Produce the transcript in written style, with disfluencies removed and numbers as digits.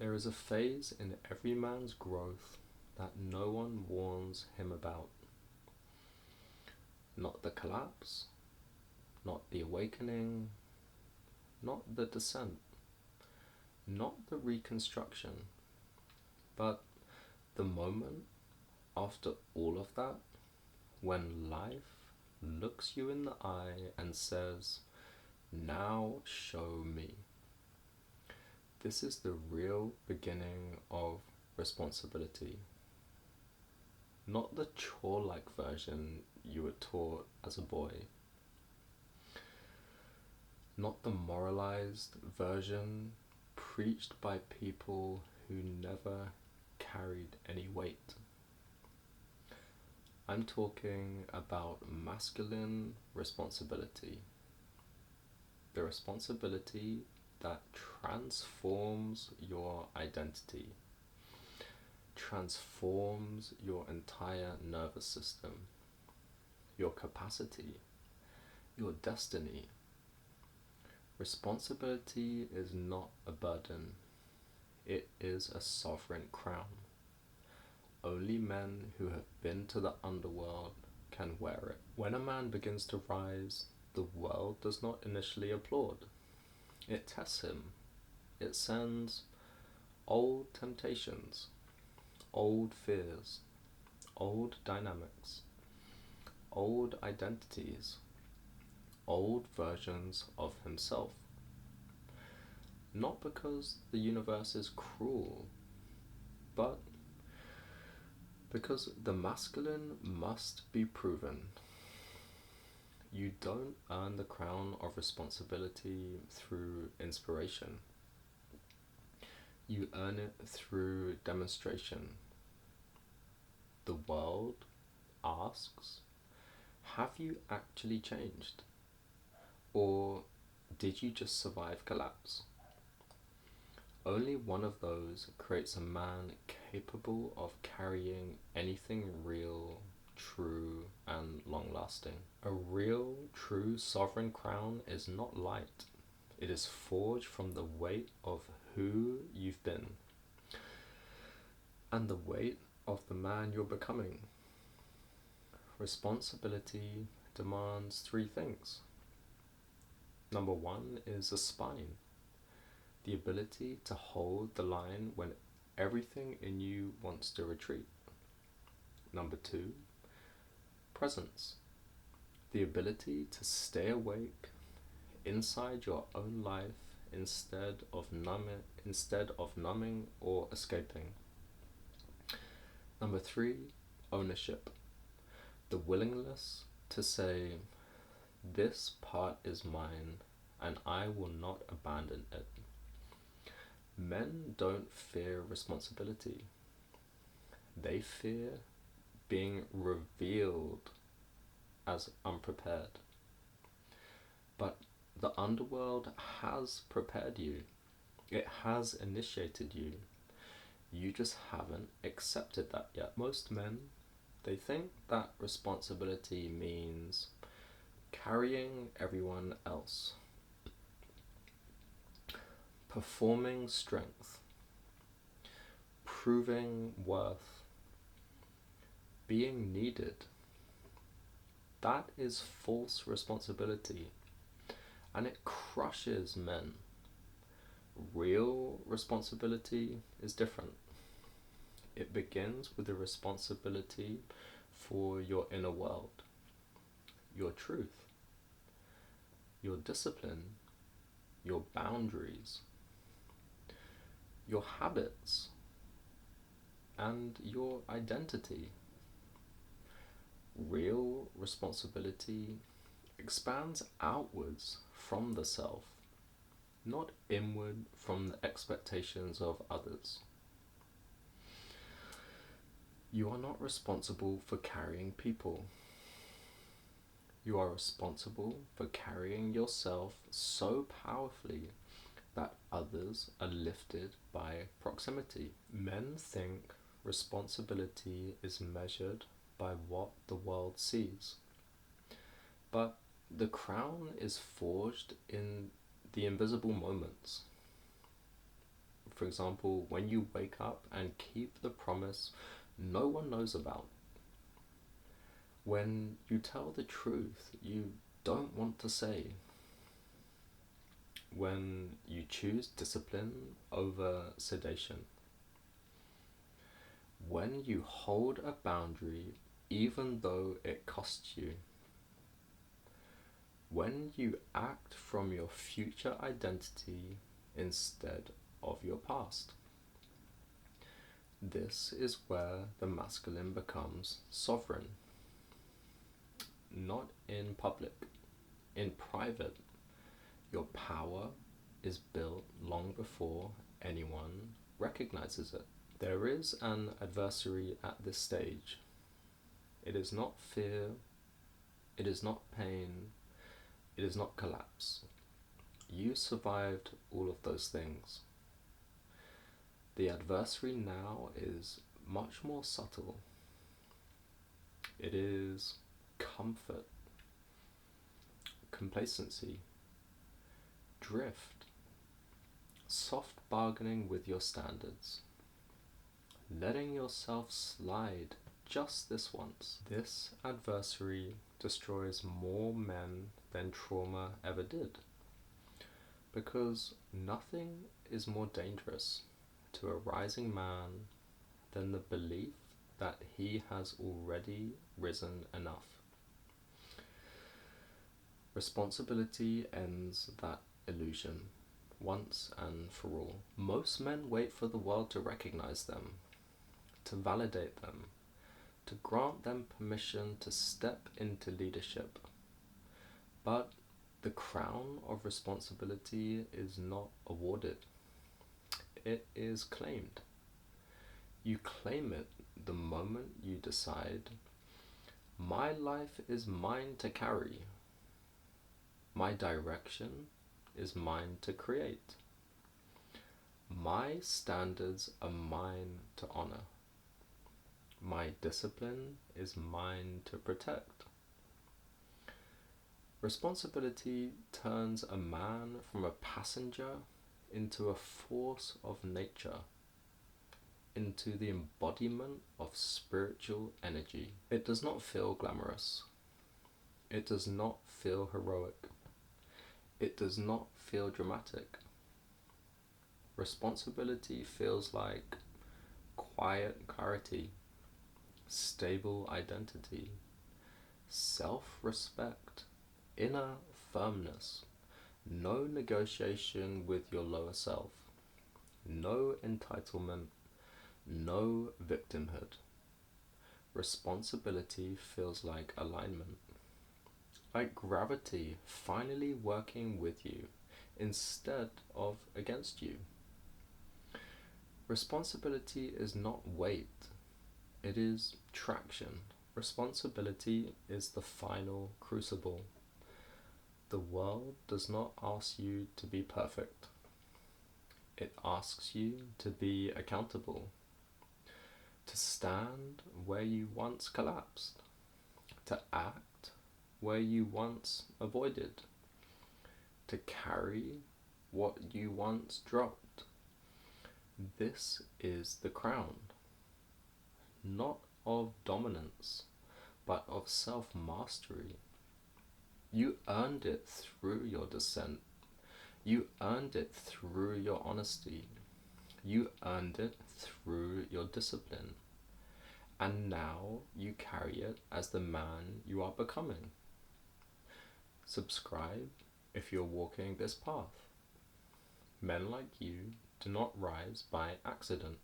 There is a phase in every man's growth that no one warns him about. Not the collapse, not the awakening, not the descent, not the reconstruction, but the moment after all of that, when life looks you in the eye and says, "Now show me." This is the real beginning of responsibility. Not the chore-like version you were taught as a boy. Not the moralized version preached by people who never carried any weight. I'm talking about masculine responsibility. The responsibility that transforms your identity, transforms your entire nervous system, your capacity, your destiny. Responsibility is not a burden. It is a sovereign crown. Only men who have been to the underworld can wear it. When a man begins to rise, the world does not initially applaud. It tests him. It sends old temptations, old fears, old dynamics, old identities, old versions of himself. Not because the universe is cruel, but because the masculine must be proven. You don't earn the crown of responsibility through inspiration. You earn it through demonstration. The world asks, have you actually changed? Or did you just survive collapse? Only one of those creates a man capable of carrying anything real, true, and long-lasting. A real, true sovereign crown is not light. It is forged from the weight of who you've been and the weight of the man you're becoming. Responsibility demands three things. Number one is a spine. The ability to hold the line when everything in you wants to retreat. Number two, presence. The ability to stay awake inside your own life instead of numbing or escaping. Number three, ownership. The willingness to say, this part is mine and I will not abandon it. Men don't fear responsibility. They fear being revealed as unprepared. But the underworld has prepared you. It has initiated you. You just haven't accepted that yet. Most men, they think that responsibility means carrying everyone else, performing strength, proving worth, being needed. That is false responsibility, and it crushes men. Real responsibility is different. It begins with the responsibility for your inner world, your truth, your discipline, your boundaries, your habits, and your identity. Real responsibility expands outwards from the self, not inward from the expectations of others. You are not responsible for carrying people. You are responsible for carrying yourself so powerfully that others are lifted by proximity. Men think responsibility is measured by what the world sees. But the crown is forged in the invisible moments. For example, when you wake up and keep the promise no one knows about. When you tell the truth you don't want to say. When you choose discipline over sedation. When you hold a boundary even though it costs you. When you act from your future identity instead of your past. This is where the masculine becomes sovereign. Not in public, in private. Your power is built long before anyone recognizes it. There is an adversary at this stage. It is not fear, it is not pain, it is not collapse. You survived all of those things. The adversary now is much more subtle. It is comfort, complacency, drift, soft bargaining with your standards, letting yourself slide just this once. This adversary destroys more men than trauma ever did, because nothing is more dangerous to a rising man than the belief that he has already risen enough. Responsibility ends that illusion once and for all. Most men wait for the world to recognize them, to validate them, to grant them permission to step into leadership. But the crown of responsibility is not awarded. It is claimed. You claim it the moment you decide, my life is mine to carry. My direction is mine to create. My standards are mine to honor. My discipline is mine to protect. Responsibility turns a man from a passenger into a force of nature, into the embodiment of spiritual energy. It does not feel glamorous. It does not feel heroic. It does not feel dramatic. Responsibility feels like quiet clarity, stable identity, self-respect, inner firmness, no negotiation with your lower self, no entitlement, no victimhood. Responsibility feels like alignment, like gravity finally working with you instead of against you. Responsibility is not weight, it is traction. Responsibility is the final crucible. The world does not ask you to be perfect. It asks you to be accountable, to stand where you once collapsed, to act where you once avoided, to carry what you once dropped. This is the crown, not of dominance, but of self-mastery. You earned it through your descent. You earned it through your honesty. You earned it through your discipline. And now you carry it as the man you are becoming. Subscribe if you're walking this path. Men like you do not rise by accident.